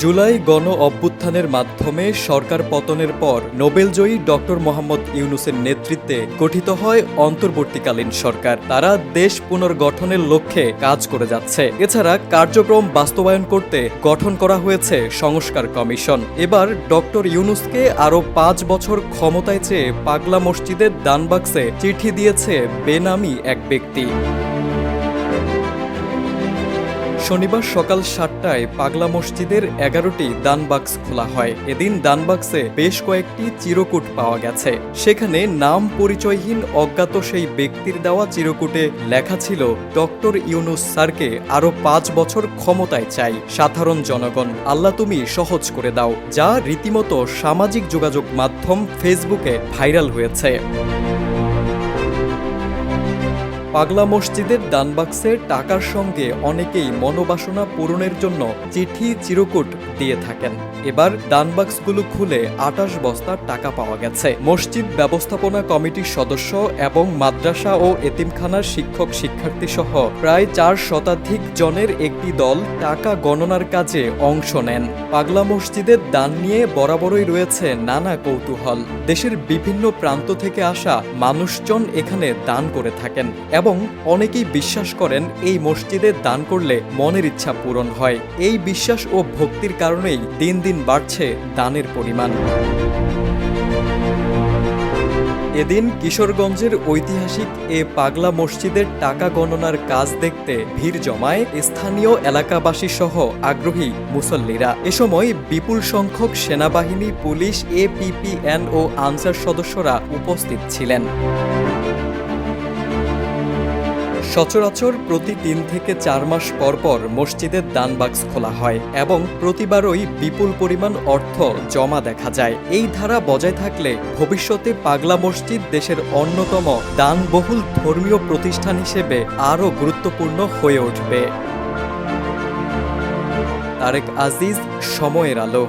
জুলাই গণ অভ্যুত্থানের মাধ্যমে সরকার পতনের পর নোবেলজয়ী ডক্টর মোহাম্মদ ইউনূসের নেতৃত্বে গঠিত হয় অন্তর্বর্তীকালীন সরকার। তারা দেশ পুনর্গঠনের লক্ষ্যে কাজ করে যাচ্ছে। এছাড়া কার্যক্রম বাস্তবায়ন করতে গঠন করা হয়েছে সংস্কার কমিশন। এবার ডক্টর ইউনূসকে আরও ৫ বছর ক্ষমতায় চেয়ে পাগলা মসজিদের দানবাক্সে চিঠি দিয়েছে বেনামি এক ব্যক্তি। শনিবার সকাল ৭টায় পাগলা মসজিদের ১১টি দানবাক্স খোলা হয়। এদিন দানবাক্সে বেশ কয়েকটি চিরকুট পাওয়া গেছে। সেখানে নাম পরিচয়হীন অজ্ঞাত সেই ব্যক্তির দেওয়া চিরকুটে লেখা ছিল, ডক্টর ইউনূস স্যারকে আরও ৫ বছর ক্ষমতায় চাই, সাধারণ জনগণ, আল্লাহ তুমি সহজ করে দাও, যা রীতিমতো সামাজিক যোগাযোগ মাধ্যম ফেসবুকে ভাইরাল হয়েছে। পাগলা মসজিদের দানবাক্সে টাকার সঙ্গে অনেকেই মনোবাসনা পূরণের জন্য চিঠি চিরকুট দিয়ে থাকেন। এবার দানবাক্সগুলো খুলে ২৮ বস্তা টাকা পাওয়া গেছে। মসজিদ ব্যবস্থাপনা কমিটির সদস্য এবং মাদ্রাসা ও এতিমখানার শিক্ষক শিক্ষার্থী সহ প্রায় ৪ শতাধিক জনের একটি দল টাকা গণনার কাজে অংশ নেন। পাগলা মসজিদের দান নিয়ে বরাবরই রয়েছে নানা কৌতূহল। দেশের বিভিন্ন প্রান্ত থেকে আসা মানুষজন এখানে দান করে থাকেন এবং অনেকেই বিশ্বাস করেন এই মসজিদে দান করলে মনের ইচ্ছা পূরণ হয়। এই বিশ্বাস ও ভক্তির কারণেই দিন দিন বাড়ছে দানের পরিমাণ। এদিন কিশোরগঞ্জের ঐতিহাসিক এ পাগলা মসজিদের টাকা গণনার কাজ দেখতে ভিড় জমায় স্থানীয় এলাকাবাসী সহ আগ্রহী মুসল্লিরা। এ সময় বিপুল সংখ্যক সেনাবাহিনী, পুলিশ, এপিপিএন ও আনসার সদস্যরা উপস্থিত ছিলেন। সচরাচর প্রতি ৩ থেকে ৪ মাস পর পর মসজিদের দানবাক্স খোলা হয় এবং প্রতিবারই বিপুল পরিমাণ অর্থ জমা দেখা যায়। এই ধারা বজায় থাকলে ভবিষ্যতে পাগলা মসজিদ দেশের অন্যতম দানবহুল ধর্মীয় প্রতিষ্ঠান হিসেবে আরও গুরুত্বপূর্ণ হয়ে উঠবে। তারেক আজিজ, সময়ের আলো।